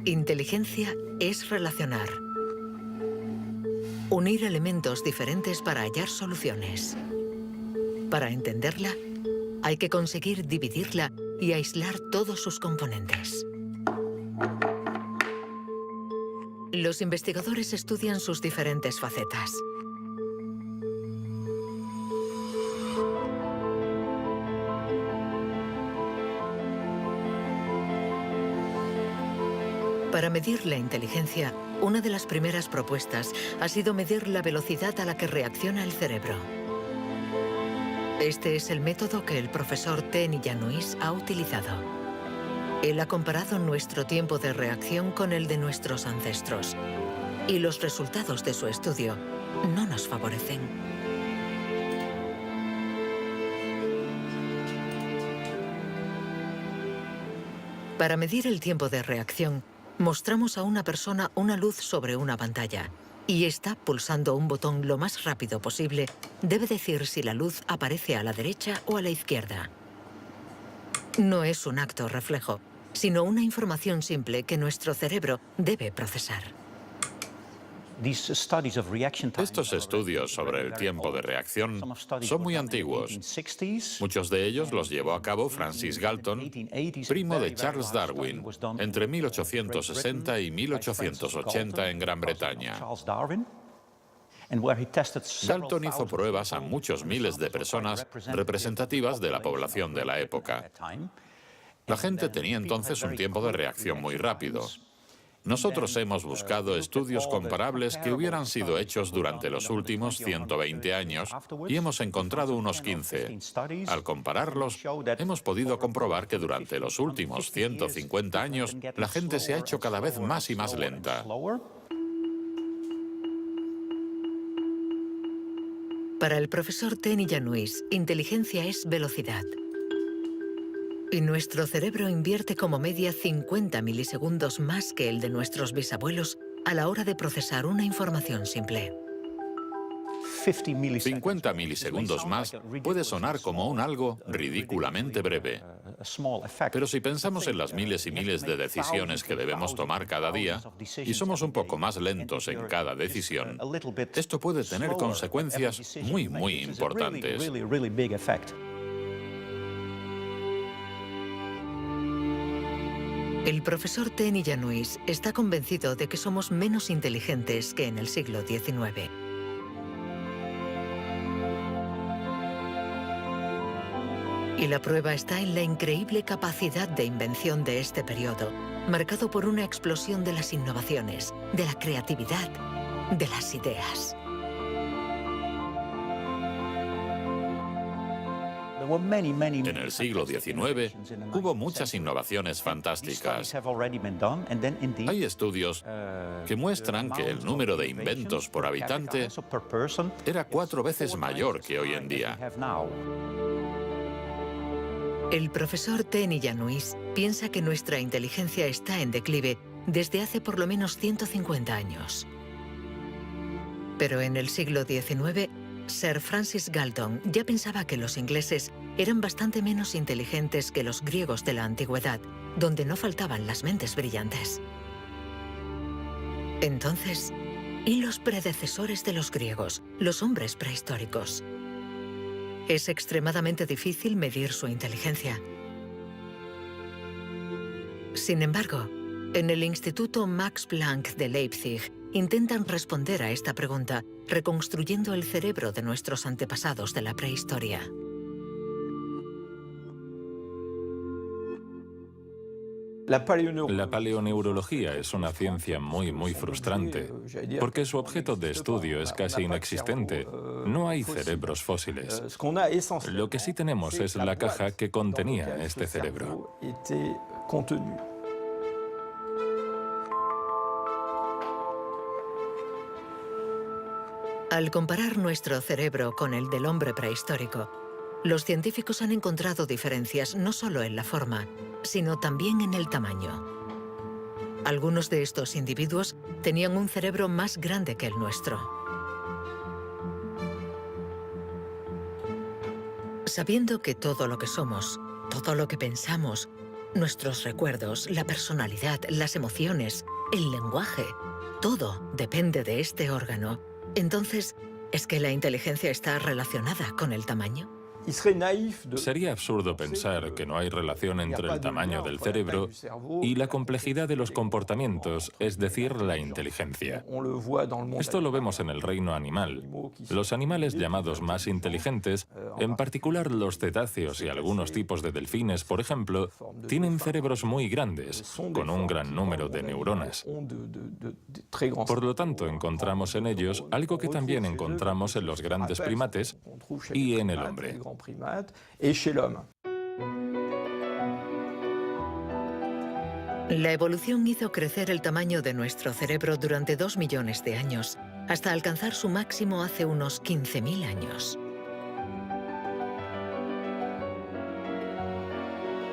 Inteligencia es relacionar. Unir elementos diferentes para hallar soluciones. Para entenderla, hay que conseguir dividirla y aislar todos sus componentes. Los investigadores estudian sus diferentes facetas. Para medir la inteligencia, una de las primeras propuestas ha sido medir la velocidad a la que reacciona el cerebro. Este es el método que el profesor Ten Yanuis ha utilizado. Él ha comparado nuestro tiempo de reacción con el de nuestros ancestros. Y los resultados de su estudio no nos favorecen. Para medir el tiempo de reacción, mostramos a una persona una luz sobre una pantalla y esta, pulsando un botón lo más rápido posible, debe decir si la luz aparece a la derecha o a la izquierda. No es un acto reflejo, sino una información simple que nuestro cerebro debe procesar. Estos estudios sobre el tiempo de reacción son muy antiguos. Muchos de ellos los llevó a cabo Francis Galton, primo de Charles Darwin, entre 1860 y 1880 en Gran Bretaña. Galton hizo pruebas a muchos miles de personas representativas de la población de la época. La gente tenía entonces un tiempo de reacción muy rápido. Nosotros hemos buscado estudios comparables que hubieran sido hechos durante los últimos 120 años y hemos encontrado unos 15. Al compararlos, hemos podido comprobar que durante los últimos 150 años la gente se ha hecho cada vez más y más lenta. Para el profesor Ten Yanuis, inteligencia es velocidad. Y nuestro cerebro invierte como media 50 milisegundos más que el de nuestros bisabuelos a la hora de procesar una información simple. 50 milisegundos más puede sonar como un algo ridículamente breve. Pero si pensamos en las miles y miles de decisiones que debemos tomar cada día, y somos un poco más lentos en cada decisión, esto puede tener consecuencias muy, muy importantes. El profesor Ten Yanuis está convencido de que somos menos inteligentes que en el siglo XIX. Y la prueba está en la increíble capacidad de invención de este periodo, marcado por una explosión de las innovaciones, de la creatividad, de las ideas. En el siglo XIX hubo muchas innovaciones fantásticas. Hay estudios que muestran que el número de inventos por habitante era 4 veces mayor que hoy en día. El profesor Ten Yanuis piensa que nuestra inteligencia está en declive desde hace por lo menos 150 años. Pero en el siglo XIX, Sir Francis Galton ya pensaba que los ingleses eran bastante menos inteligentes que los griegos de la antigüedad, donde no faltaban las mentes brillantes. Entonces, ¿y los predecesores de los griegos, los hombres prehistóricos? Es extremadamente difícil medir su inteligencia. Sin embargo, en el Instituto Max Planck de Leipzig intentan responder a esta pregunta reconstruyendo el cerebro de nuestros antepasados de la prehistoria. La paleoneurología es una ciencia muy frustrante, porque su objeto de estudio es casi inexistente. No hay cerebros fósiles. Lo que sí tenemos es la caja que contenía este cerebro. Al comparar nuestro cerebro con el del hombre prehistórico, los científicos han encontrado diferencias no solo en la forma, sino también en el tamaño. Algunos de estos individuos tenían un cerebro más grande que el nuestro. Sabiendo que todo lo que somos, todo lo que pensamos, Nuestros recuerdos, la personalidad, las emociones, el lenguaje, todo depende de este órgano. Entonces, ¿es que la inteligencia está relacionada con el tamaño? Sería absurdo pensar que no hay relación entre el tamaño del cerebro y la complejidad de los comportamientos, es decir, la inteligencia. Esto lo vemos en el reino animal. Los animales llamados más inteligentes, en particular los cetáceos y algunos tipos de delfines, por ejemplo, tienen cerebros muy grandes, con un gran número de neuronas. Por lo tanto, encontramos en ellos algo que también encontramos en los grandes primates y en el hombre. La evolución hizo crecer el tamaño de nuestro cerebro durante 2 millones de años, hasta alcanzar su máximo hace unos 15.000 años.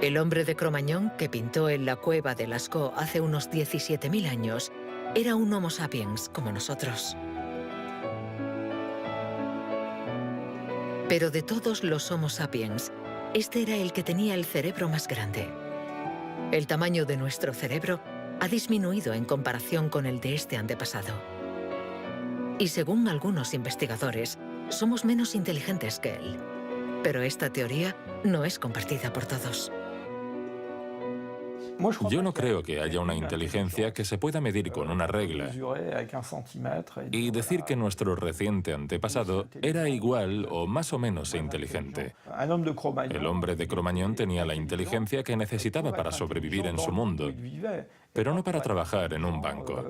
El hombre de Cro-Magnon, que pintó en la cueva de Lascaux hace unos 17.000 años, era un Homo sapiens como nosotros. Pero de todos los Homo sapiens, este era el que tenía el cerebro más grande. El tamaño de nuestro cerebro ha disminuido en comparación con el de este antepasado. Y según algunos investigadores, somos menos inteligentes que él. Pero esta teoría no es compartida por todos. Yo no creo que haya una inteligencia que se pueda medir con una regla y decir que nuestro reciente antepasado era igual o más o menos inteligente. El hombre de Cro-Magnon tenía la inteligencia que necesitaba para sobrevivir en su mundo, pero no para trabajar en un banco.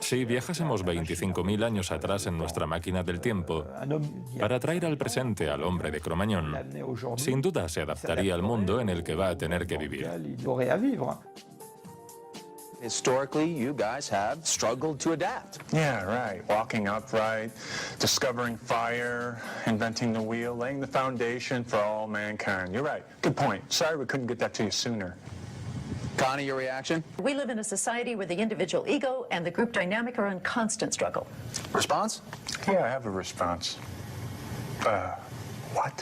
Si viajásemos 25.000 años atrás en nuestra máquina del tiempo, para traer al presente al hombre de Cro-Magnon, sin duda se adaptaría al mundo en el que va a tener que vivir. Historically, you guys have struggled to adapt. Yeah, right. Walking upright, discovering fire, inventing the wheel, laying the foundation for all mankind. You're right. Good point. Sorry we couldn't get that to you sooner. Connie, your reaction? We live in a society where the individual ego and the group dynamic are in constant struggle. Response? Yeah, I have a response. What?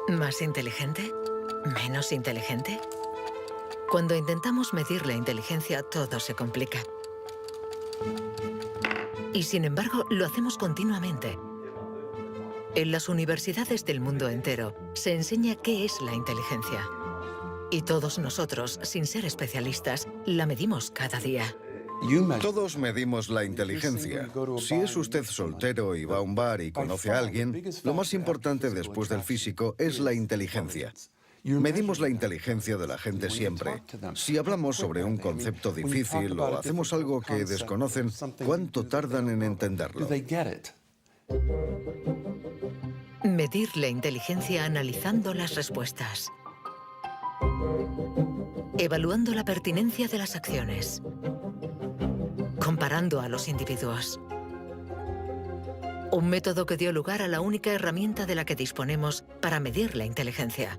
¿Más inteligente? ¿Menos inteligente? Cuando intentamos medir la inteligencia, todo se complica. Y sin embargo, lo hacemos continuamente. En las universidades del mundo entero se enseña qué es la inteligencia. Y todos nosotros, sin ser especialistas, la medimos cada día. Todos medimos la inteligencia. Si es usted soltero y va a un bar y conoce a alguien, lo más importante después del físico es la inteligencia. Medimos la inteligencia de la gente siempre. Si hablamos sobre un concepto difícil o hacemos algo que desconocen, ¿cuánto tardan en entenderlo? Medir la inteligencia analizando las respuestas. Evaluando la pertinencia de las acciones. Comparando a los individuos. Un método que dio lugar a la única herramienta de la que disponemos para medir la inteligencia.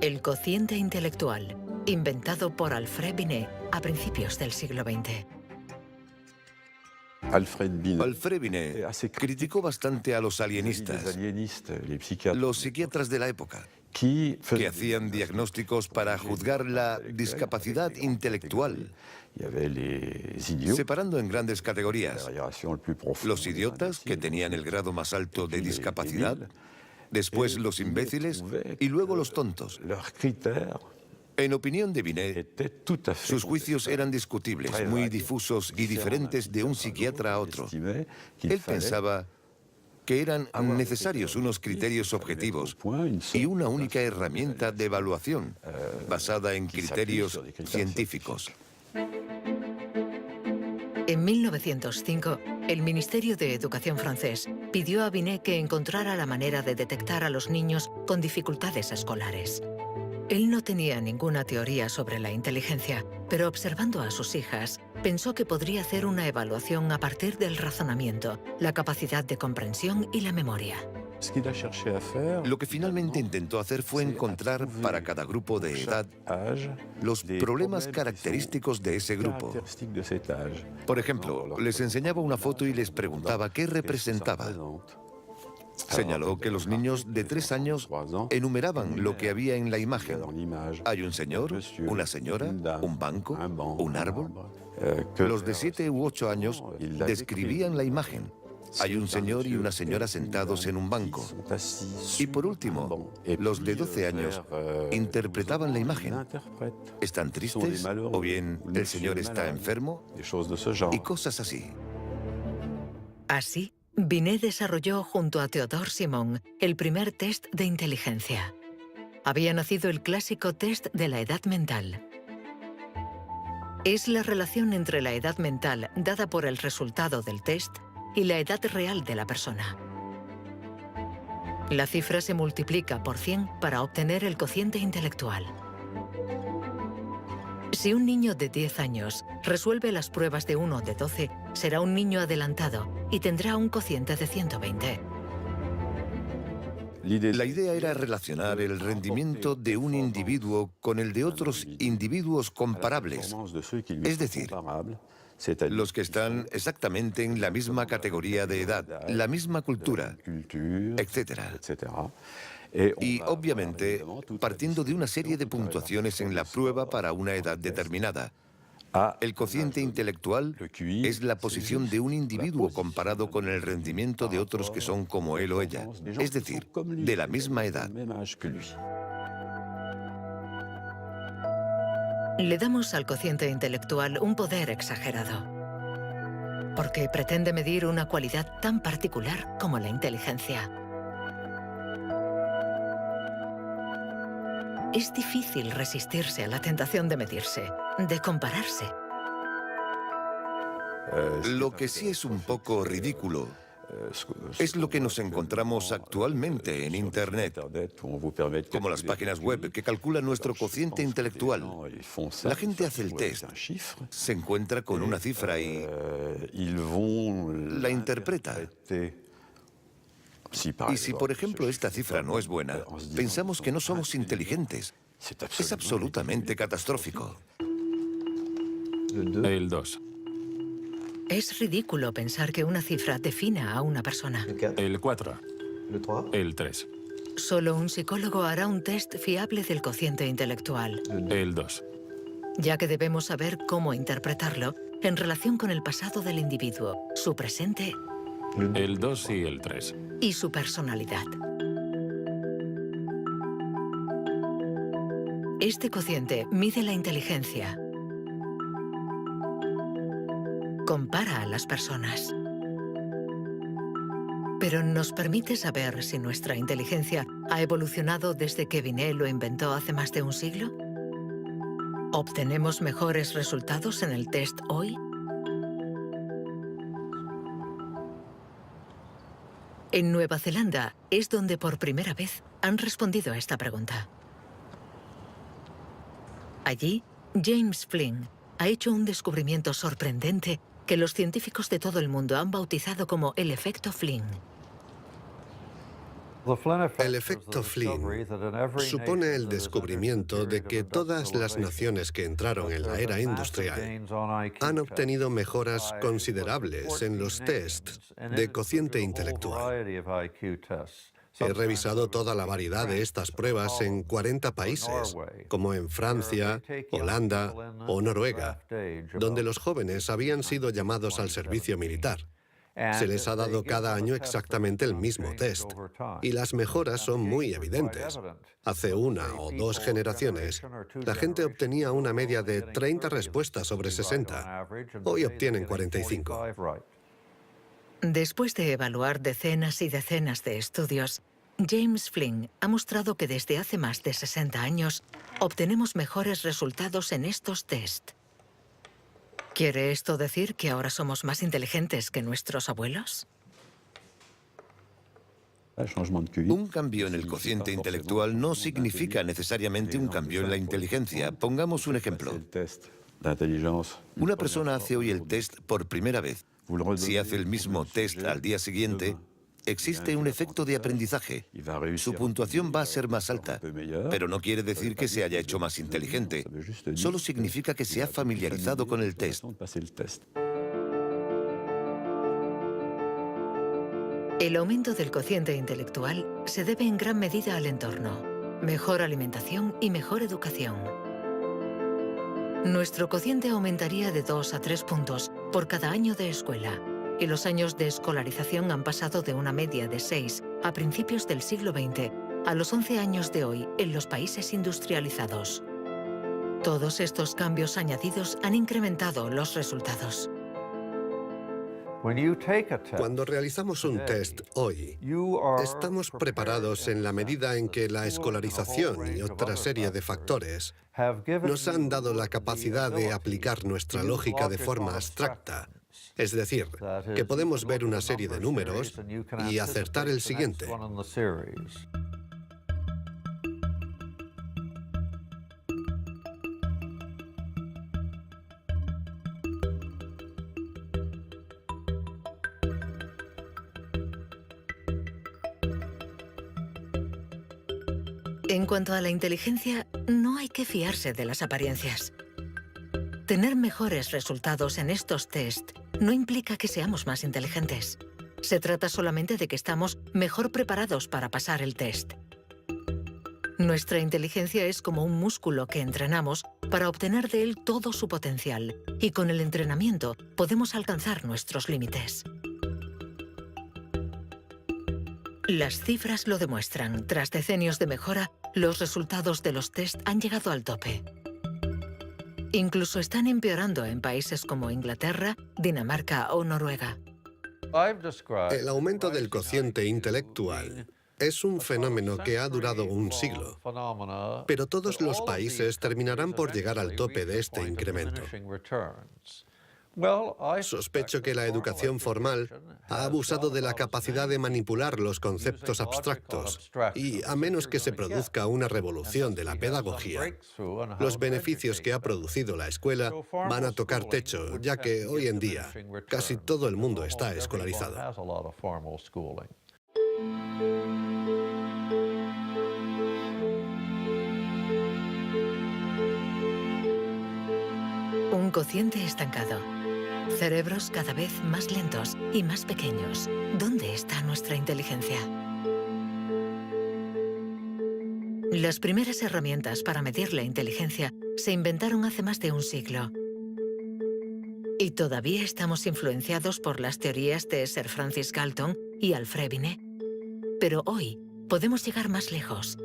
El cociente intelectual, inventado por Alfred Binet a principios del siglo XX. Alfred Binet criticó bastante a los alienistas, los psiquiatras de la época, que hacían diagnósticos para juzgar la discapacidad intelectual, separando en grandes categorías: los idiotas, que tenían el grado más alto de discapacidad, después los imbéciles y luego los tontos. En opinión de Binet, sus juicios eran discutibles, muy difusos y diferentes de un psiquiatra a otro. Él pensaba que eran necesarios unos criterios objetivos y una única herramienta de evaluación basada en criterios científicos. En 1905, el Ministerio de Educación francés pidió a Binet que encontrara la manera de detectar a los niños con dificultades escolares. Él no tenía ninguna teoría sobre la inteligencia, pero observando a sus hijas, pensó que podría hacer una evaluación a partir del razonamiento, la capacidad de comprensión y la memoria. Lo que finalmente intentó hacer fue encontrar para cada grupo de edad los problemas característicos de ese grupo. Por ejemplo, les enseñaba una foto y les preguntaba qué representaba. Señaló que los niños de 3 años enumeraban lo que había en la imagen. Hay un señor, una señora, un banco, un árbol. Los de 7 u 8 años describían la imagen. Hay un señor y una señora sentados en un banco. Y por último, los de 12 años interpretaban la imagen. ¿Están tristes? ¿O bien el señor está enfermo? Y cosas así. Así, Binet desarrolló junto a Théodore Simon el primer test de inteligencia. Había nacido el clásico test de la edad mental. Es la relación entre la edad mental dada por el resultado del test y la edad real de la persona. La cifra se multiplica por 100 para obtener el cociente intelectual. Si un niño de 10 años resuelve las pruebas de uno de 12, será un niño adelantado y tendrá un cociente de 120. La idea era relacionar el rendimiento de un individuo con el de otros individuos comparables, es decir, los que están exactamente en la misma categoría de edad, la misma cultura, etc. Y, obviamente, partiendo de una serie de puntuaciones en la prueba para una edad determinada. El cociente intelectual es la posición de un individuo comparado con el rendimiento de otros que son como él o ella, es decir, de la misma edad. Le damos al cociente intelectual un poder exagerado, porque pretende medir una cualidad tan particular como la inteligencia. Es difícil resistirse a la tentación de medirse, de compararse. Lo que sí es un poco ridículo es lo que nos encontramos actualmente en Internet, como las páginas web que calculan nuestro cociente intelectual. La gente hace el test, se encuentra con una cifra y la interpreta. Y si, por ejemplo, esta cifra no es buena, pensamos que no somos inteligentes. Es absolutamente catastrófico. El 2. Es ridículo pensar que una cifra defina a una persona. El 4. El 3. Solo un psicólogo hará un test fiable del cociente intelectual. El 2. Ya que debemos saber cómo interpretarlo en relación con el pasado del individuo, su presente El 2 y el 3. y su personalidad. Este cociente mide la inteligencia. Compara a las personas. Pero nos permite saber si nuestra inteligencia ha evolucionado desde que Binet lo inventó hace más de un siglo. ¿Obtenemos mejores resultados en el test hoy? En Nueva Zelanda es donde por primera vez han respondido a esta pregunta. Allí, James Flynn ha hecho un descubrimiento sorprendente que los científicos de todo el mundo han bautizado como el efecto Flynn. El efecto Flynn supone el descubrimiento de que todas las naciones que entraron en la era industrial han obtenido mejoras considerables en los tests de cociente intelectual. He revisado toda la variedad de estas pruebas en 40 países, como en Francia, Holanda o Noruega, donde los jóvenes habían sido llamados al servicio militar. Se les ha dado cada año exactamente el mismo test, y las mejoras son muy evidentes. Hace 1 o 2 generaciones, la gente obtenía una media de 30 respuestas sobre 60. Hoy obtienen 45. Después de evaluar decenas y decenas de estudios, James Flynn ha mostrado que desde hace más de 60 años obtenemos mejores resultados en estos test. ¿Quiere esto decir que ahora somos más inteligentes que nuestros abuelos? Un cambio en el cociente intelectual no significa necesariamente un cambio en la inteligencia. Pongamos un ejemplo. Una persona hace hoy el test por primera vez. Si hace el mismo test al día siguiente, existe un efecto de aprendizaje. Su puntuación va a ser más alta, pero no quiere decir que se haya hecho más inteligente. Solo significa que se ha familiarizado con el test. El aumento del cociente intelectual se debe en gran medida al entorno, mejor alimentación y mejor educación. Nuestro cociente aumentaría de 2 a 3 puntos por cada año de escuela, y los años de escolarización han pasado de una media de 6 a principios del siglo XX a los 11 años de hoy en los países industrializados. Todos estos cambios añadidos han incrementado los resultados. Cuando realizamos un test hoy, estamos preparados en la medida en que la escolarización y otra serie de factores nos han dado la capacidad de aplicar nuestra lógica de forma abstracta. Es decir, que podemos ver una serie de números y acertar el siguiente. En cuanto a la inteligencia, no hay que fiarse de las apariencias. Tener mejores resultados en estos test no implica que seamos más inteligentes. Se trata solamente de que estamos mejor preparados para pasar el test. Nuestra inteligencia es como un músculo que entrenamos para obtener de él todo su potencial, y con el entrenamiento podemos alcanzar nuestros límites. Las cifras lo demuestran. Tras decenios de mejora, los resultados de los test han llegado al tope. Incluso están empeorando en países como Inglaterra, Dinamarca o Noruega. El aumento del cociente intelectual es un fenómeno que ha durado un siglo, pero todos los países terminarán por llegar al tope de este incremento. Sospecho que la educación formal ha abusado de la capacidad de manipular los conceptos abstractos y, a menos que se produzca una revolución de la pedagogía, los beneficios que ha producido la escuela van a tocar techo, ya que hoy en día casi todo el mundo está escolarizado. Un cociente estancado. Cerebros cada vez más lentos y más pequeños. ¿Dónde está nuestra inteligencia? Las primeras herramientas para medir la inteligencia se inventaron hace más de un siglo. Y todavía estamos influenciados por las teorías de Sir Francis Galton y Alfred Binet. Pero hoy podemos llegar más lejos.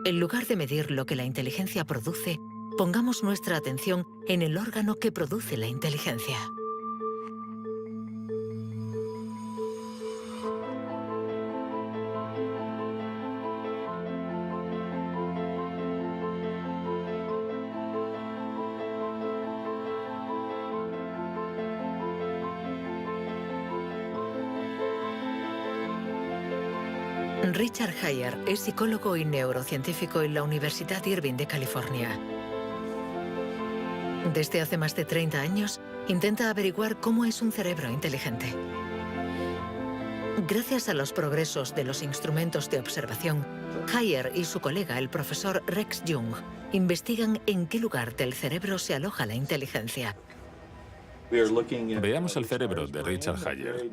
En lugar de medir lo que la inteligencia produce, pongamos nuestra atención en el órgano que produce la inteligencia. Richard Heyer es psicólogo y neurocientífico en la Universidad Irvine de California. Desde hace más de 30 años, intenta averiguar cómo es un cerebro inteligente. Gracias a los progresos de los instrumentos de observación, Heyer y su colega, el profesor Rex Jung, investigan en qué lugar del cerebro se aloja la inteligencia. Veamos el cerebro de Richard Heyer.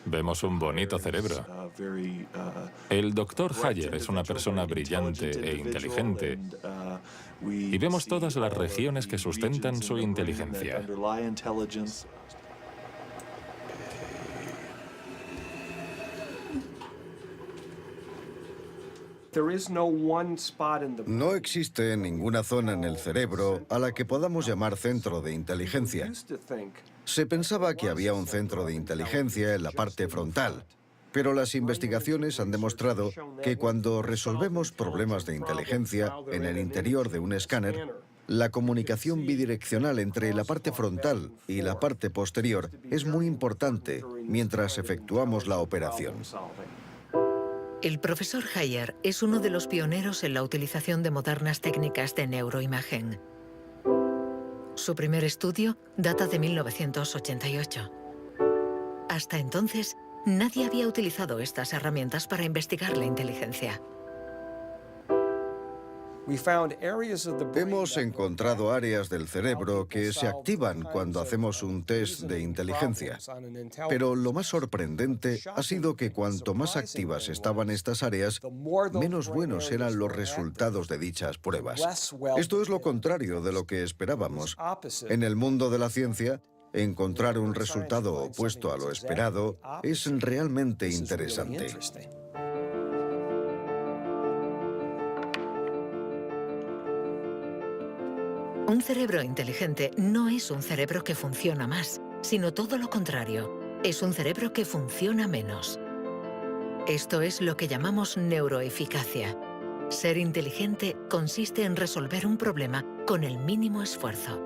Vemos un bonito cerebro. El doctor Heyer es una persona brillante e inteligente y vemos todas las regiones que sustentan su inteligencia. No existe ninguna zona en el cerebro a la que podamos llamar centro de inteligencia. Se pensaba que había un centro de inteligencia en la parte frontal, pero las investigaciones han demostrado que cuando resolvemos problemas de inteligencia en el interior de un escáner, la comunicación bidireccional entre la parte frontal y la parte posterior es muy importante mientras efectuamos la operación. El profesor Heyer es uno de los pioneros en la utilización de modernas técnicas de neuroimagen. Su primer estudio data de 1988. Hasta entonces, nadie había utilizado estas herramientas para investigar la inteligencia. Hemos encontrado áreas del cerebro que se activan cuando hacemos un test de inteligencia. Pero lo más sorprendente ha sido que cuanto más activas estaban estas áreas, menos buenos eran los resultados de dichas pruebas. Esto es lo contrario de lo que esperábamos. En el mundo de la ciencia, encontrar un resultado opuesto a lo esperado es realmente interesante. Un cerebro inteligente no es un cerebro que funciona más, sino todo lo contrario. Es un cerebro que funciona menos. Esto es lo que llamamos neuroeficacia. Ser inteligente consiste en resolver un problema con el mínimo esfuerzo.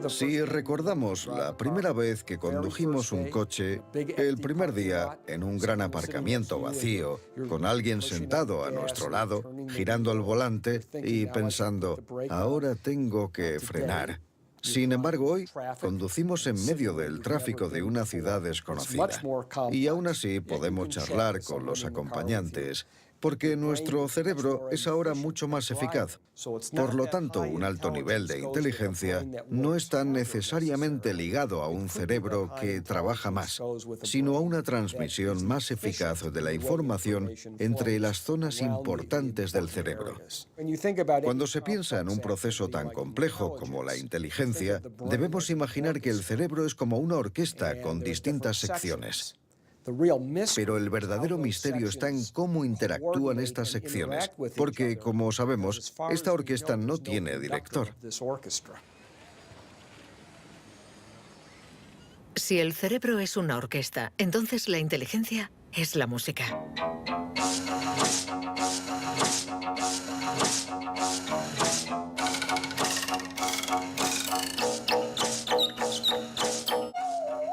Si recordamos la primera vez que condujimos un coche, el primer día en un gran aparcamiento vacío, con alguien sentado a nuestro lado, girando el volante y pensando, ahora tengo que frenar. Sin embargo, hoy conducimos en medio del tráfico de una ciudad desconocida y aún así podemos charlar con los acompañantes, porque nuestro cerebro es ahora mucho más eficaz. Por lo tanto, un alto nivel de inteligencia no está necesariamente ligado a un cerebro que trabaja más, sino a una transmisión más eficaz de la información entre las zonas importantes del cerebro. Cuando se piensa en un proceso tan complejo como la inteligencia, debemos imaginar que el cerebro es como una orquesta con distintas secciones. Pero el verdadero misterio está en cómo interactúan estas secciones, porque, como sabemos, esta orquesta no tiene director. Si el cerebro es una orquesta, entonces la inteligencia es la música.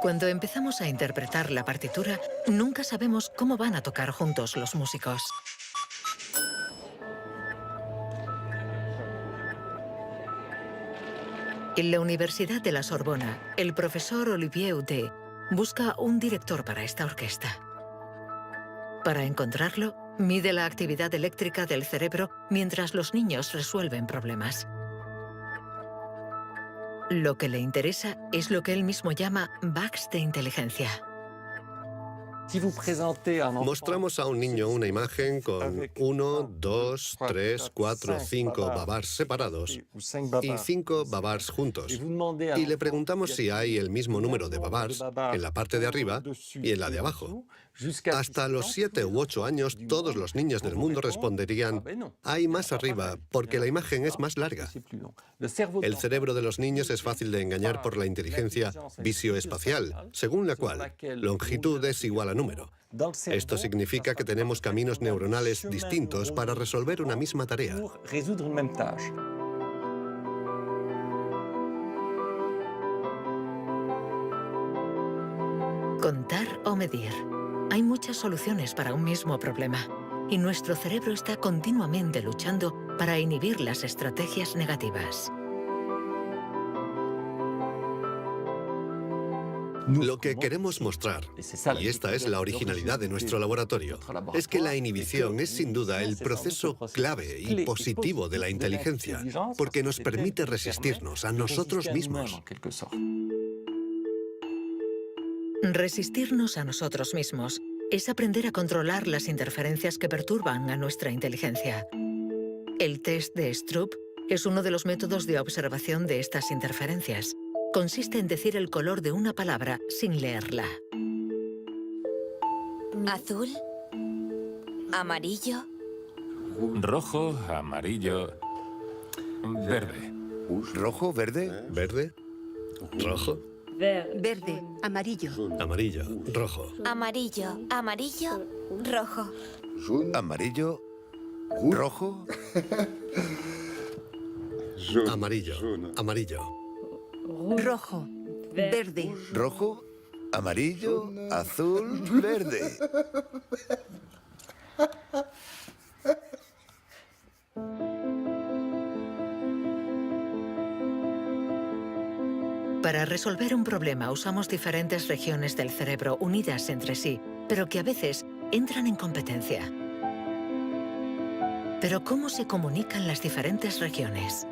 Cuando empezamos a interpretar la partitura, nunca sabemos cómo van a tocar juntos los músicos. En la Universidad de la Sorbona, el profesor Olivier Houdet busca un director para esta orquesta. Para encontrarlo, mide la actividad eléctrica del cerebro mientras los niños resuelven problemas. Lo que le interesa es lo que él mismo llama bugs de inteligencia. Mostramos a un niño una imagen con 1, 2, 3, 4, 5 babars separados y 5 babars juntos. Y le preguntamos si hay el mismo número de babars en la parte de arriba y en la de abajo. Hasta los 7 u 8 años, todos los niños del mundo responderían, hay más arriba, porque la imagen es más larga. El cerebro de los niños es fácil de engañar por la inteligencia visioespacial, según la cual longitud es igual a número. Esto significa que tenemos caminos neuronales distintos para resolver una misma tarea. Contar o medir. Hay muchas soluciones para un mismo problema, y nuestro cerebro está continuamente luchando para inhibir las estrategias negativas. Lo que queremos mostrar, y esta es la originalidad de nuestro laboratorio, es que la inhibición es sin duda el proceso clave y positivo de la inteligencia, porque nos permite resistirnos a nosotros mismos. Resistirnos a nosotros mismos es aprender a controlar las interferencias que perturban a nuestra inteligencia. El test de Stroop es uno de los métodos de observación de estas interferencias. Consiste en decir el color de una palabra sin leerla. Azul, amarillo, rojo, amarillo, verde. ¿Rojo, verde? ¿Verde? ¿Rojo? verde, amarillo, Amarillo, rojo. amarillo, amarillo, rojo. ¿Amarillo? ¿Rojo? Amarillo, amarillo. rojo, verde, ¿Rojo? ¿Amarillo? ¿Azul? ¿Verde? Para Para resolver un problema usamos diferentes regiones del cerebro unidas entre sí, pero que a veces entran en competencia. Pero ¿cómo se comunican las diferentes regiones?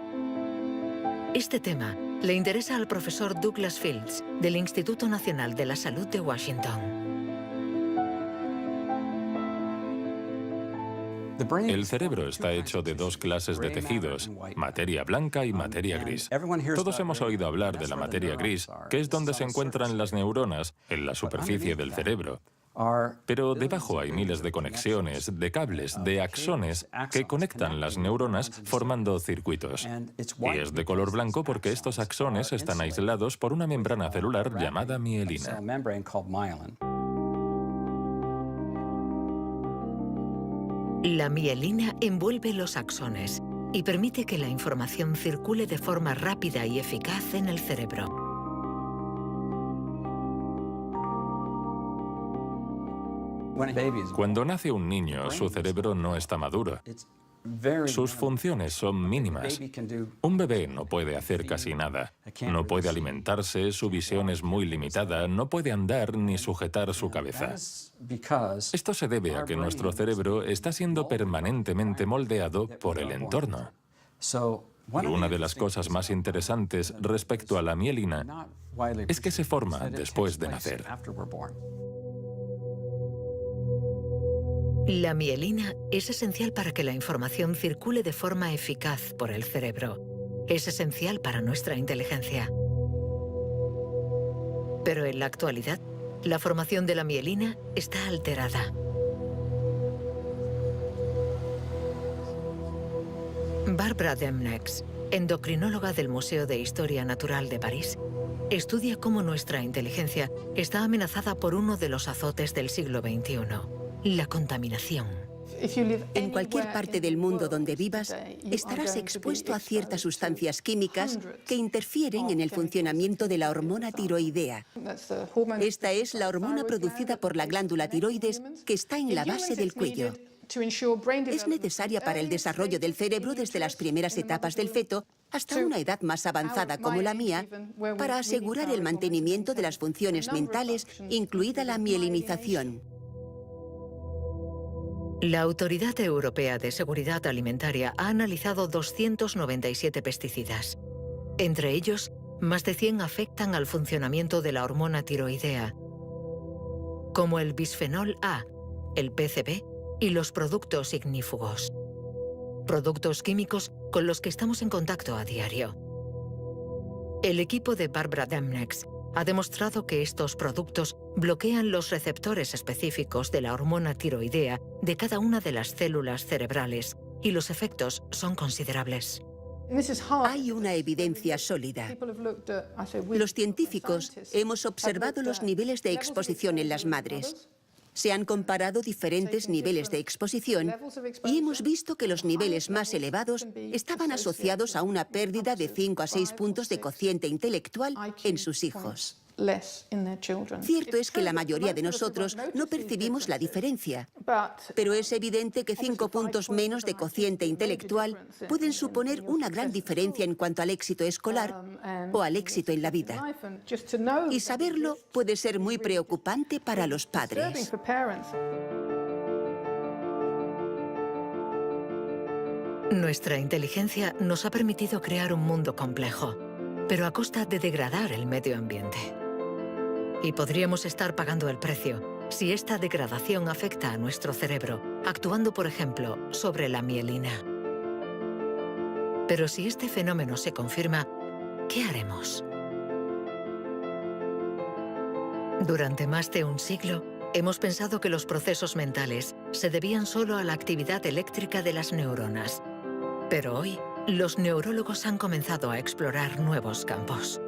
Este tema le interesa al profesor Douglas Fields del Instituto Nacional de la Salud de Washington. El cerebro está hecho de dos clases de tejidos, materia blanca y materia gris. Todos hemos oído hablar de la materia gris, que es donde se encuentran las neuronas, en la superficie del cerebro. Pero debajo hay miles de conexiones, de cables, de axones que conectan las neuronas formando circuitos. Y es de color blanco porque estos axones están aislados por una membrana celular llamada mielina. La mielina envuelve los axones y permite que la información circule de forma rápida y eficaz en el cerebro. Cuando nace un niño, su cerebro no está maduro. Sus funciones son mínimas. Un bebé no puede hacer casi nada. No puede alimentarse, su visión es muy limitada, no puede andar ni sujetar su cabeza. Esto se debe a que nuestro cerebro está siendo permanentemente moldeado por el entorno. Y una de las cosas más interesantes respecto a la mielina es que se forma después de nacer. La mielina es esencial para que la información circule de forma eficaz por el cerebro. Es esencial para nuestra inteligencia. Pero en la actualidad, la formación de la mielina está alterada. Barbara Demnex, endocrinóloga del Museo de Historia Natural de París, estudia cómo nuestra inteligencia está amenazada por uno de los azotes del siglo XXI. La contaminación. En cualquier parte del mundo donde vivas, estarás expuesto a ciertas sustancias químicas que interfieren en el funcionamiento de la hormona tiroidea. Esta es la hormona producida por la glándula tiroides que está en la base del cuello. Es necesaria para el desarrollo del cerebro desde las primeras etapas del feto hasta una edad más avanzada como la mía, para asegurar el mantenimiento de las funciones mentales, incluida la mielinización. La Autoridad Europea de Seguridad Alimentaria ha analizado 297 pesticidas. Entre ellos, más de 100 afectan al funcionamiento de la hormona tiroidea, como el bisfenol A, el PCB y los productos ignífugos. Productos químicos con los que estamos en contacto a diario. El equipo de Barbara Demnex ha demostrado que estos productos bloquean los receptores específicos de la hormona tiroidea de cada una de las células cerebrales y los efectos son considerables. Hay una evidencia sólida. Los científicos hemos observado los niveles de exposición en las madres. Se han comparado diferentes niveles de exposición y hemos visto que los niveles más elevados estaban asociados a una pérdida de 5 a 6 puntos de cociente intelectual en sus hijos. Cierto es que la mayoría de nosotros no percibimos la diferencia, pero es evidente que 5 puntos menos de cociente intelectual pueden suponer una gran diferencia en cuanto al éxito escolar o al éxito en la vida. Y saberlo puede ser muy preocupante para los padres. Nuestra inteligencia nos ha permitido crear un mundo complejo, pero a costa de degradar el medio ambiente. Y podríamos estar pagando el precio si esta degradación afecta a nuestro cerebro, actuando, por ejemplo, sobre la mielina. Pero si este fenómeno se confirma, ¿qué haremos? Durante más de un siglo, hemos pensado que los procesos mentales se debían solo a la actividad eléctrica de las neuronas. Pero hoy, los neurólogos han comenzado a explorar nuevos campos.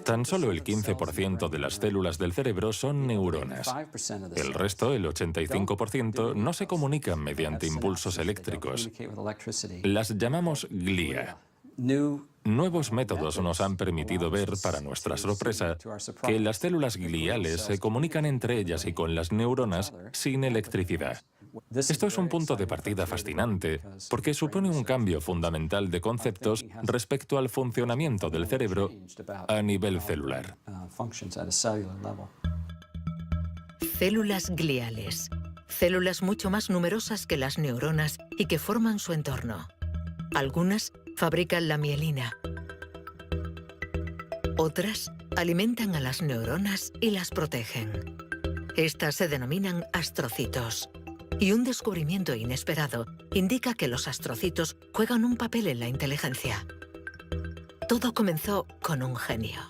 Tan solo el 15% de las células del cerebro son neuronas. El resto, el 85%, no se comunican mediante impulsos eléctricos. Las llamamos glía. Nuevos métodos nos han permitido ver, para nuestra sorpresa, que las células gliales se comunican entre ellas y con las neuronas sin electricidad. Esto es un punto de partida fascinante porque supone un cambio fundamental de conceptos respecto al funcionamiento del cerebro a nivel celular. Células gliales. Células mucho más numerosas que las neuronas y que forman su entorno. Algunas fabrican la mielina. Otras alimentan a las neuronas y las protegen. Estas se denominan astrocitos. Y un descubrimiento inesperado indica que los astrocitos juegan un papel en la inteligencia. Todo comenzó con un genio.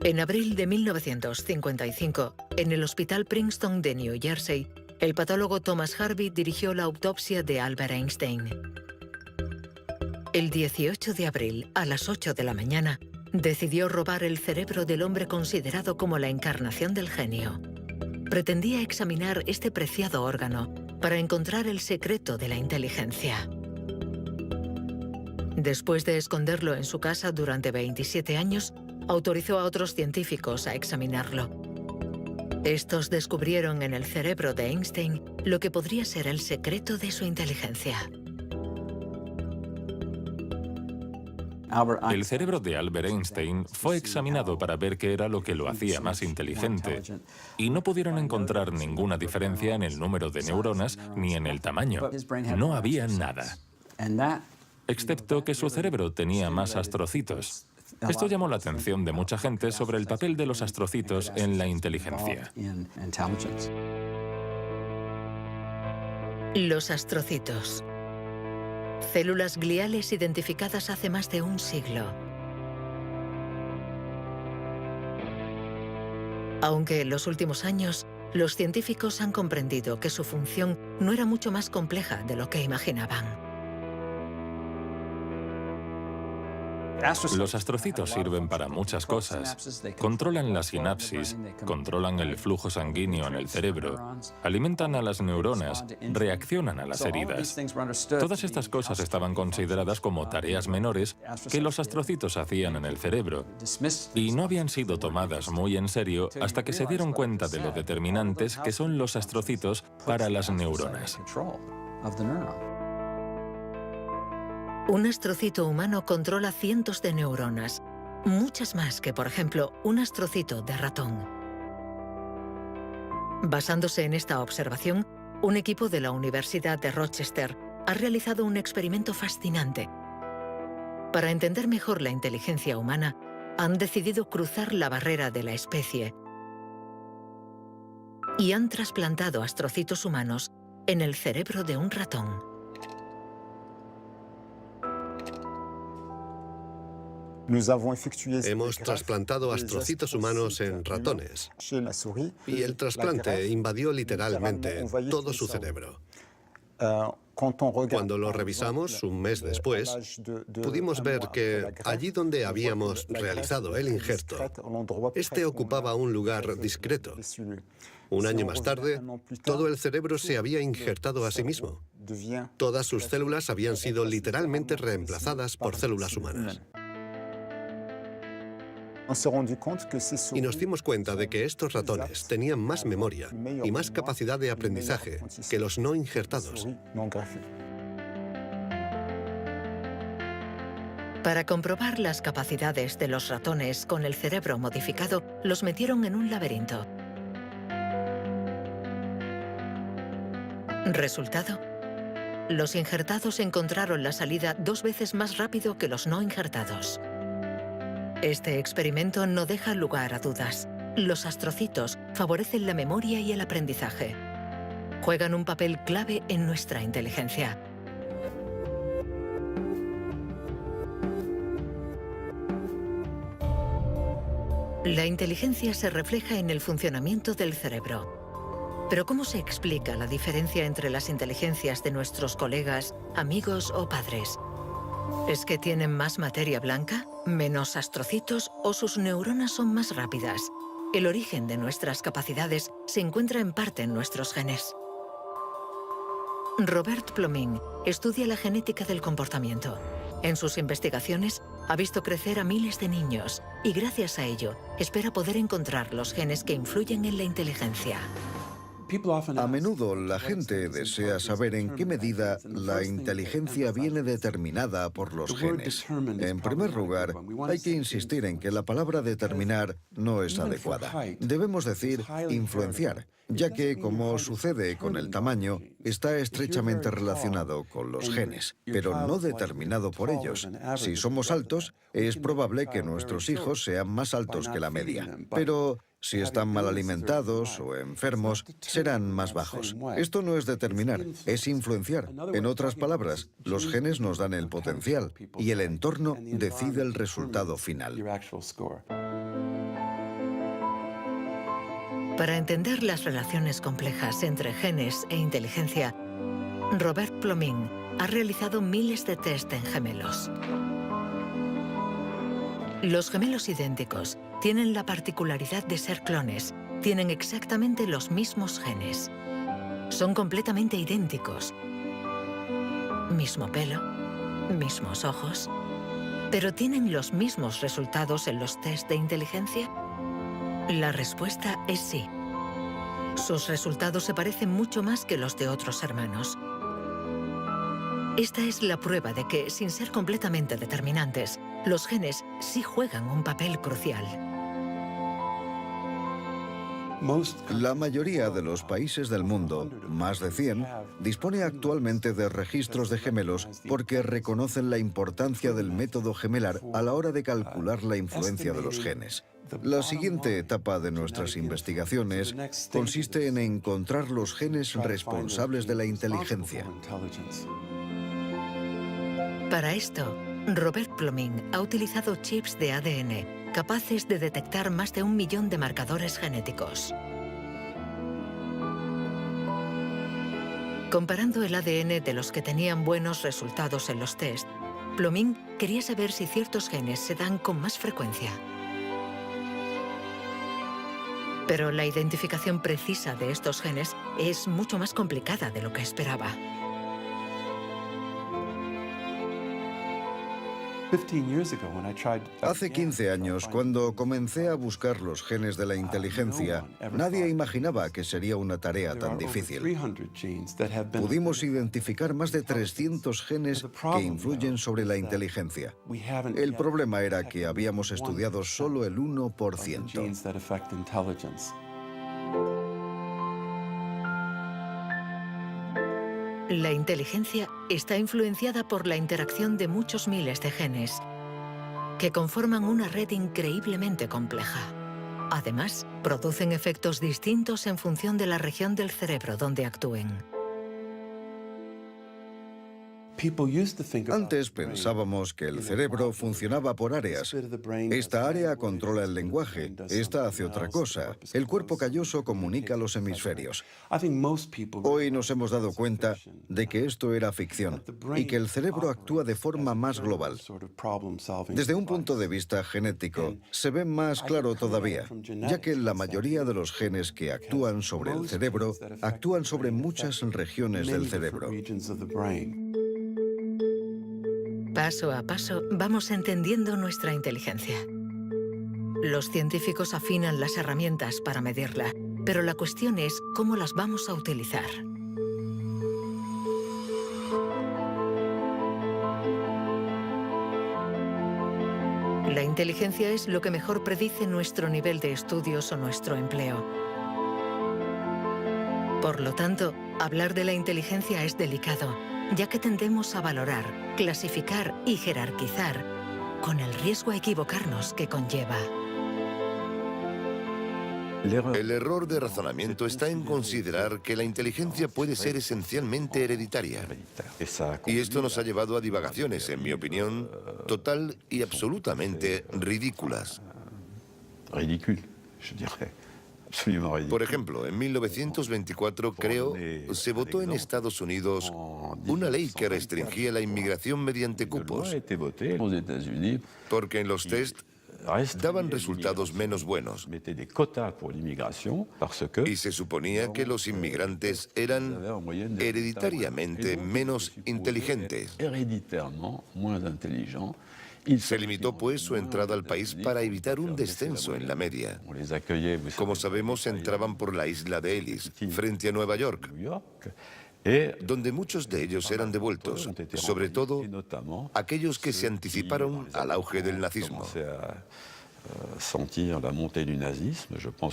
En abril de 1955, en el Hospital Princeton de New Jersey, el patólogo Thomas Harvey dirigió la autopsia de Albert Einstein. El 18 de abril, a las 8 de la mañana, decidió robar el cerebro del hombre considerado como la encarnación del genio. Pretendía examinar este preciado órgano para encontrar el secreto de la inteligencia. Después de esconderlo en su casa durante 27 años, autorizó a otros científicos a examinarlo. Estos descubrieron en el cerebro de Einstein lo que podría ser el secreto de su inteligencia. El cerebro de Albert Einstein fue examinado para ver qué era lo que lo hacía más inteligente, y no pudieron encontrar ninguna diferencia en el número de neuronas ni en el tamaño. No había nada, excepto que su cerebro tenía más astrocitos. Esto llamó la atención de mucha gente sobre el papel de los astrocitos en la inteligencia. Los astrocitos. Células gliales identificadas hace más de un siglo. Aunque en los últimos años, los científicos han comprendido que su función no era mucho más compleja de lo que imaginaban. Los astrocitos sirven para muchas cosas. Controlan la sinapsis, controlan el flujo sanguíneo en el cerebro, alimentan a las neuronas, reaccionan a las heridas. Todas estas cosas estaban consideradas como tareas menores que los astrocitos hacían en el cerebro, y no habían sido tomadas muy en serio hasta que se dieron cuenta de lo determinantes que son los astrocitos para las neuronas. Un astrocito humano controla cientos de neuronas, muchas más que, por ejemplo, un astrocito de ratón. Basándose en esta observación, un equipo de la Universidad de Rochester ha realizado un experimento fascinante. Para entender mejor la inteligencia humana, han decidido cruzar la barrera de la especie y han trasplantado astrocitos humanos en el cerebro de un ratón. Hemos trasplantado astrocitos humanos en ratones y el trasplante invadió literalmente todo su cerebro. Cuando lo revisamos un mes después, pudimos ver que allí donde habíamos realizado el injerto, este ocupaba un lugar discreto. Un año más tarde, todo el cerebro se había injertado a sí mismo. Todas sus células habían sido literalmente reemplazadas por células humanas. Y nos dimos cuenta de que estos ratones tenían más memoria y más capacidad de aprendizaje que los no injertados. Para comprobar las capacidades de los ratones con el cerebro modificado, los metieron en un laberinto. Resultado: los injertados encontraron la salida 2 veces más rápido que los no injertados. Este experimento no deja lugar a dudas. Los astrocitos favorecen la memoria y el aprendizaje. Juegan un papel clave en nuestra inteligencia. La inteligencia se refleja en el funcionamiento del cerebro. Pero ¿cómo se explica la diferencia entre las inteligencias de nuestros colegas, amigos o padres? ¿Es que tienen más materia blanca, menos astrocitos o sus neuronas son más rápidas? El origen de nuestras capacidades se encuentra en parte en nuestros genes. Robert Plomin estudia la genética del comportamiento. En sus investigaciones ha visto crecer a miles de niños y gracias a ello espera poder encontrar los genes que influyen en la inteligencia. A menudo la gente desea saber en qué medida la inteligencia viene determinada por los genes. En primer lugar, hay que insistir en que la palabra determinar no es adecuada. Debemos decir influenciar, ya que, como sucede con el tamaño, está estrechamente relacionado con los genes, pero no determinado por ellos. Si somos altos, es probable que nuestros hijos sean más altos que la media, pero si están mal alimentados o enfermos, serán más bajos. Esto no es determinar, es influenciar. En otras palabras, los genes nos dan el potencial y el entorno decide el resultado final. Para entender las relaciones complejas entre genes e inteligencia, Robert Plomin ha realizado miles de test en gemelos. Los gemelos idénticos tienen la particularidad de ser clones, tienen exactamente los mismos genes. Son completamente idénticos. Mismo pelo, mismos ojos. ¿Pero tienen los mismos resultados en los test de inteligencia? La respuesta es sí. Sus resultados se parecen mucho más que los de otros hermanos. Esta es la prueba de que, sin ser completamente determinantes, los genes sí juegan un papel crucial. La mayoría de los países del mundo, más de 100, dispone actualmente de registros de gemelos porque reconocen la importancia del método gemelar a la hora de calcular la influencia de los genes. La siguiente etapa de nuestras investigaciones consiste en encontrar los genes responsables de la inteligencia. Para esto, Robert Plomin ha utilizado chips de ADN capaces de detectar más de 1 millón de marcadores genéticos. Comparando el ADN de los que tenían buenos resultados en los test, Plomin quería saber si ciertos genes se dan con más frecuencia. Pero la identificación precisa de estos genes es mucho más complicada de lo que esperaba. Hace 15 años, cuando comencé a buscar los genes de la inteligencia, nadie imaginaba que sería una tarea tan difícil. Pudimos identificar más de 300 genes que influyen sobre la inteligencia. El problema era que habíamos estudiado solo el 1%. La inteligencia está influenciada por la interacción de muchos miles de genes que conforman una red increíblemente compleja. Además, producen efectos distintos en función de la región del cerebro donde actúen. Antes pensábamos que el cerebro funcionaba por áreas. Esta área controla el lenguaje, esta hace otra cosa. El cuerpo calloso comunica los hemisferios. Hoy nos hemos dado cuenta de que esto era ficción y que el cerebro actúa de forma más global. Desde un punto de vista genético, se ve más claro todavía, ya que la mayoría de los genes que actúan sobre el cerebro actúan sobre muchas regiones del cerebro. Paso a paso vamos entendiendo nuestra inteligencia. Los científicos afinan las herramientas para medirla, pero la cuestión es cómo las vamos a utilizar. La inteligencia es lo que mejor predice nuestro nivel de estudios o nuestro empleo. Por lo tanto, hablar de la inteligencia es delicado, ya que tendemos a valorar, clasificar y jerarquizar con el riesgo a equivocarnos que conlleva. El error de razonamiento está en considerar que la inteligencia puede ser esencialmente hereditaria. Y esto nos ha llevado a divagaciones, en mi opinión, total y absolutamente ridículas. Por ejemplo, en 1924, creo, se votó en Estados Unidos una ley que restringía la inmigración mediante cupos. Porque en los test daban resultados menos buenos. Y se suponía que los inmigrantes eran hereditariamente menos inteligentes. Se limitó, pues, su entrada al país para evitar un descenso en la media. Como sabemos, entraban por la isla de Ellis, frente a Nueva York, donde muchos de ellos eran devueltos, sobre todo aquellos que se anticiparon al auge del nazismo.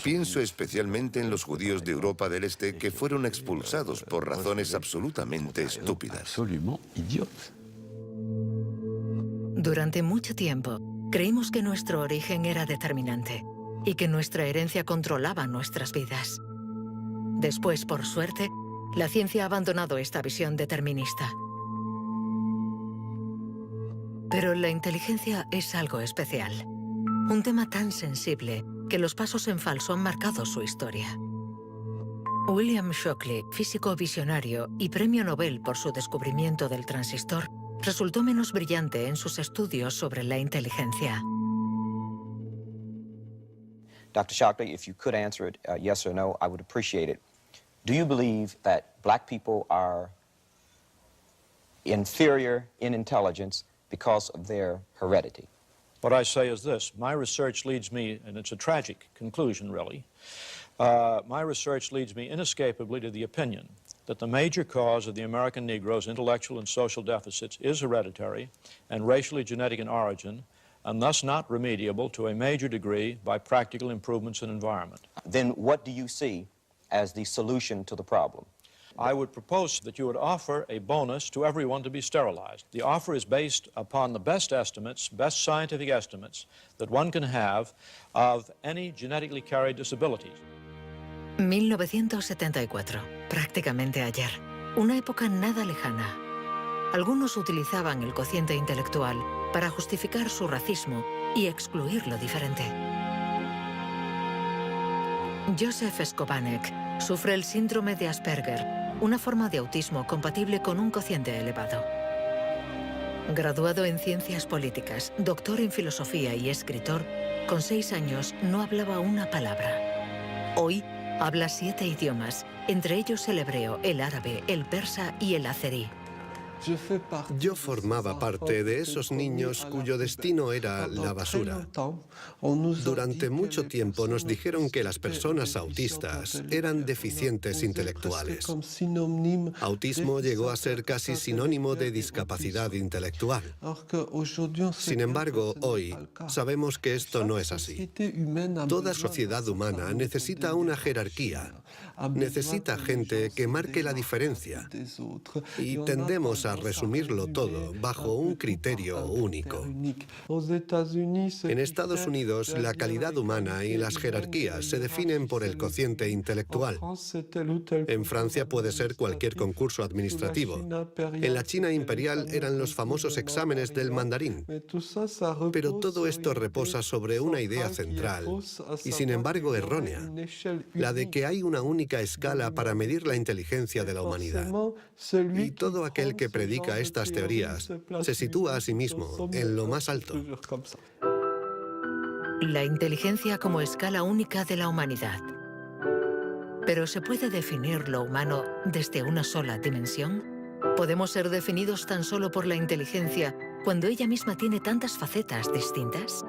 Pienso especialmente en los judíos de Europa del Este que fueron expulsados por razones absolutamente estúpidas. Durante mucho tiempo, creímos que nuestro origen era determinante y que nuestra herencia controlaba nuestras vidas. Después, por suerte, la ciencia ha abandonado esta visión determinista. Pero la inteligencia es algo especial. Un tema tan sensible que los pasos en falso han marcado su historia. William Shockley, físico visionario y premio Nobel por su descubrimiento del transistor, resultó menos brillante en sus estudios sobre la inteligencia. Dr. Shockley, if you could answer it yes or no, I would appreciate it. Do you believe that black people are inferior in intelligence because of their heredity? What I say is this. My research leads me, and it's a tragic conclusion, really, my research leads me inescapably to the opinion that the major cause of the American Negro's intellectual and social deficits is hereditary and racially genetic in origin, and thus not remediable to a major degree by practical improvements in environment. Then what do you see as the solution to the problem? I would propose that you would offer a bonus to everyone to be sterilized. The offer is based upon the best estimates, best scientific estimates that one can have of any genetically carried disabilities. 1974, prácticamente ayer. Una época nada lejana. Algunos utilizaban el cociente intelectual para justificar su racismo y excluir lo diferente. Joseph Skobanek sufre el síndrome de Asperger, una forma de autismo compatible con un cociente elevado. Graduado en ciencias políticas, doctor en filosofía y escritor, con 6 años no hablaba una palabra. Hoy habla 7 idiomas, entre ellos el hebreo, el árabe, el persa y el azerí. Yo formaba parte de esos niños cuyo destino era la basura. Durante mucho tiempo nos dijeron que las personas autistas eran deficientes intelectuales. Autismo llegó a ser casi sinónimo de discapacidad intelectual. Sin embargo, hoy sabemos que esto no es así. Toda sociedad humana necesita una jerarquía. Necesita gente que marque la diferencia. Y tendemos a resumirlo todo bajo un criterio único. En Estados Unidos, la calidad humana y las jerarquías se definen por el cociente intelectual. En Francia puede ser cualquier concurso administrativo. En la China imperial eran los famosos exámenes del mandarín. Pero todo esto reposa sobre una idea central y, sin embargo, errónea, la de que hay una única escala para medir la inteligencia de la humanidad. Y todo aquel que predica estas teorías se sitúa a sí mismo en lo más alto. La inteligencia como escala única de la humanidad. ¿Pero se puede definir lo humano desde una sola dimensión? ¿Podemos ser definidos tan solo por la inteligencia cuando ella misma tiene tantas facetas distintas?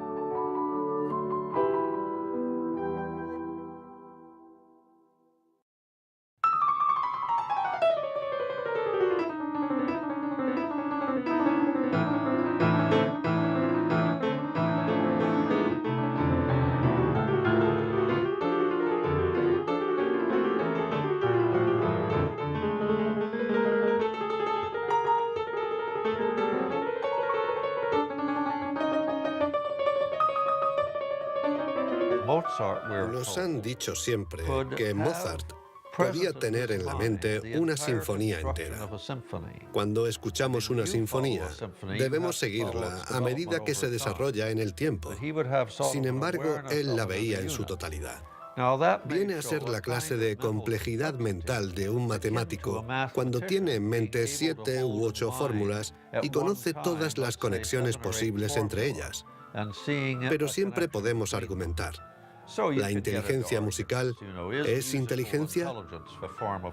Nos han dicho siempre que Mozart podía tener en la mente una sinfonía entera. Cuando escuchamos una sinfonía, debemos seguirla a medida que se desarrolla en el tiempo. Sin embargo, él la veía en su totalidad. Viene a ser la clase de complejidad mental de un matemático cuando tiene en mente 7 u 8 fórmulas y conoce todas las conexiones posibles entre ellas. Pero siempre podemos argumentar. ¿La inteligencia musical es inteligencia?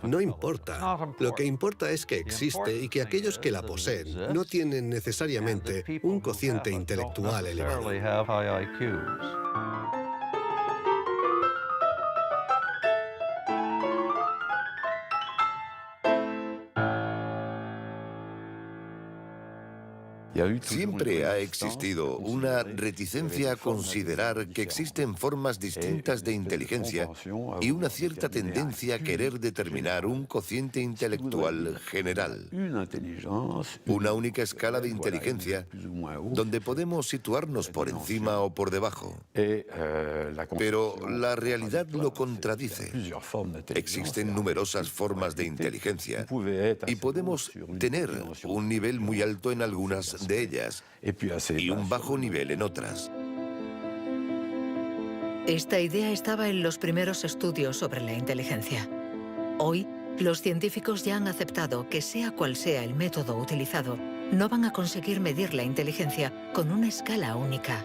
No importa. Lo que importa es que existe y que aquellos que la poseen no tienen necesariamente un cociente intelectual elevado. Siempre ha existido una reticencia a considerar que existen formas distintas de inteligencia y una cierta tendencia a querer determinar un cociente intelectual general. Una única escala de inteligencia donde podemos situarnos por encima o por debajo. Pero la realidad lo contradice. Existen numerosas formas de inteligencia y podemos tener un nivel muy alto en algunas de ellas y un bajo nivel en otras. Esta idea estaba en los primeros estudios sobre la inteligencia. Hoy, los científicos ya han aceptado que sea cual sea el método utilizado, no van a conseguir medir la inteligencia con una escala única.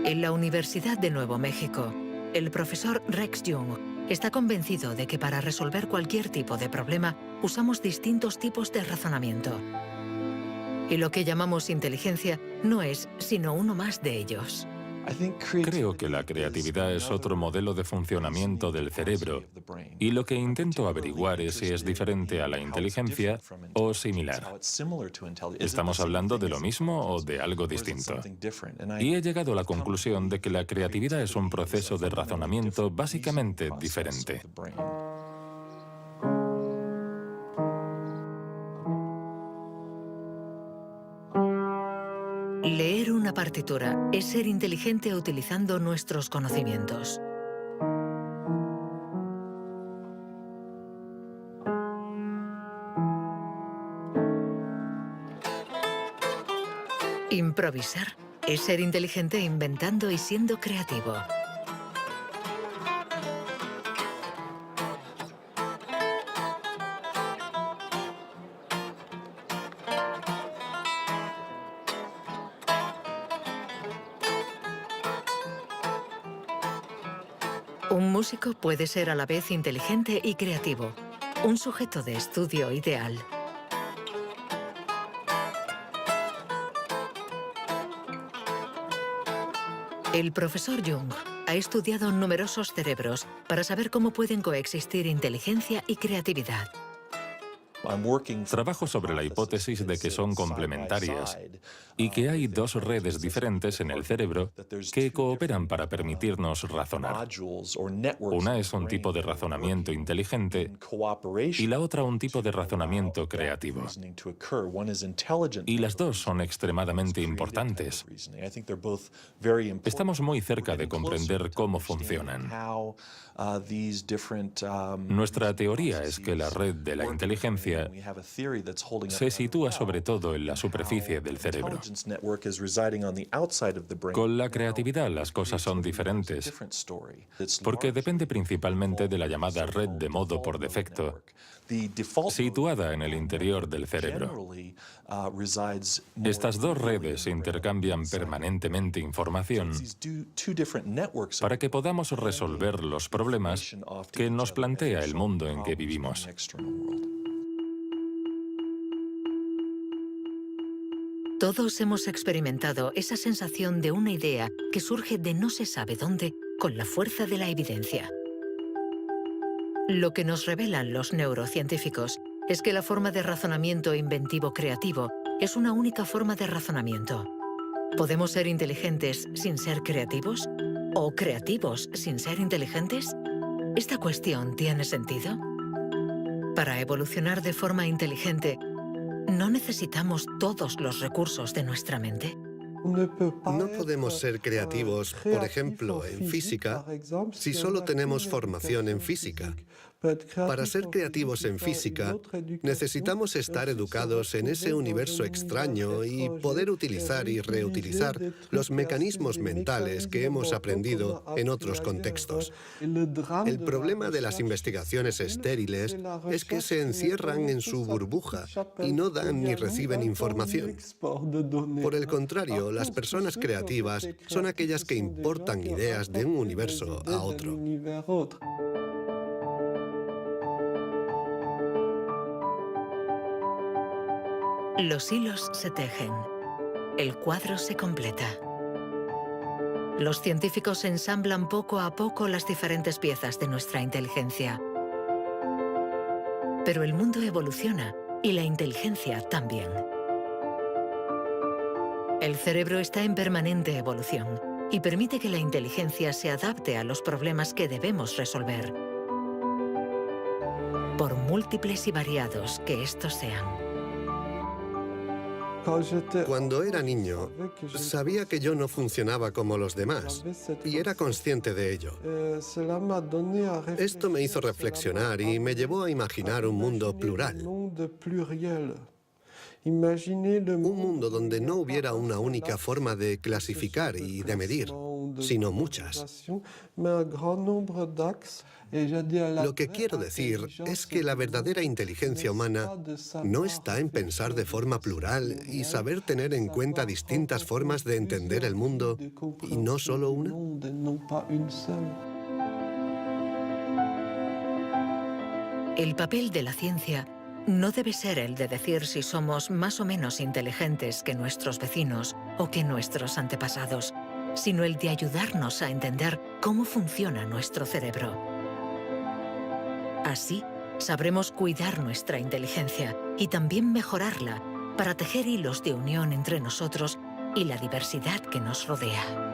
En la Universidad de Nuevo México, el profesor Rex Jung está convencido de que para resolver cualquier tipo de problema usamos distintos tipos de razonamiento. Y lo que llamamos inteligencia no es sino uno más de ellos. Creo que la creatividad es otro modelo de funcionamiento del cerebro y lo que intento averiguar es si es diferente a la inteligencia o similar. ¿Estamos hablando de lo mismo o de algo distinto? Y he llegado a la conclusión de que la creatividad es un proceso de razonamiento básicamente diferente. Leer una partitura es ser inteligente utilizando nuestros conocimientos. Improvisar es ser inteligente inventando y siendo creativo. Un músico puede ser a la vez inteligente y creativo, un sujeto de estudio ideal. El profesor Jung ha estudiado numerosos cerebros para saber cómo pueden coexistir inteligencia y creatividad. Trabajo sobre la hipótesis de que son complementarias y que hay dos redes diferentes en el cerebro que cooperan para permitirnos razonar. Una es un tipo de razonamiento inteligente y la otra un tipo de razonamiento creativo. Y las dos son extremadamente importantes. Estamos muy cerca de comprender cómo funcionan. Nuestra teoría es que la red de la inteligencia se sitúa sobre todo en la superficie del cerebro. Con la creatividad las cosas son diferentes, porque depende principalmente de la llamada red de modo por defecto, situada en el interior del cerebro. Estas dos redes intercambian permanentemente información para que podamos resolver los problemas que nos plantea el mundo en que vivimos. Todos hemos experimentado esa sensación de una idea que surge de no se sabe dónde con la fuerza de la evidencia. Lo que nos revelan los neurocientíficos es que la forma de razonamiento inventivo creativo es una única forma de razonamiento. ¿Podemos ser inteligentes sin ser creativos? ¿O creativos sin ser inteligentes? ¿Esta cuestión tiene sentido? Para evolucionar de forma inteligente, ¿no necesitamos todos los recursos de nuestra mente? No podemos ser creativos, por ejemplo, en física, si solo tenemos formación en física. Para ser creativos en física, necesitamos estar educados en ese universo extraño y poder utilizar y reutilizar los mecanismos mentales que hemos aprendido en otros contextos. El problema de las investigaciones estériles es que se encierran en su burbuja y no dan ni reciben información. Por el contrario, las personas creativas son aquellas que importan ideas de un universo a otro. Los hilos se tejen. El cuadro se completa. Los científicos ensamblan poco a poco las diferentes piezas de nuestra inteligencia. Pero el mundo evoluciona y la inteligencia también. El cerebro está en permanente evolución y permite que la inteligencia se adapte a los problemas que debemos resolver, por múltiples y variados que estos sean. Cuando era niño, sabía que yo no funcionaba como los demás y era consciente de ello. Esto me hizo reflexionar y me llevó a imaginar un mundo plural. Un mundo donde no hubiera una única forma de clasificar y de medir, sino muchas. Lo que quiero decir es que la verdadera inteligencia humana no está en pensar de forma plural y saber tener en cuenta distintas formas de entender el mundo y no solo una. El papel de la ciencia no debe ser el de decir si somos más o menos inteligentes que nuestros vecinos o que nuestros antepasados, sino el de ayudarnos a entender cómo funciona nuestro cerebro. Así, sabremos cuidar nuestra inteligencia y también mejorarla para tejer hilos de unión entre nosotros y la diversidad que nos rodea.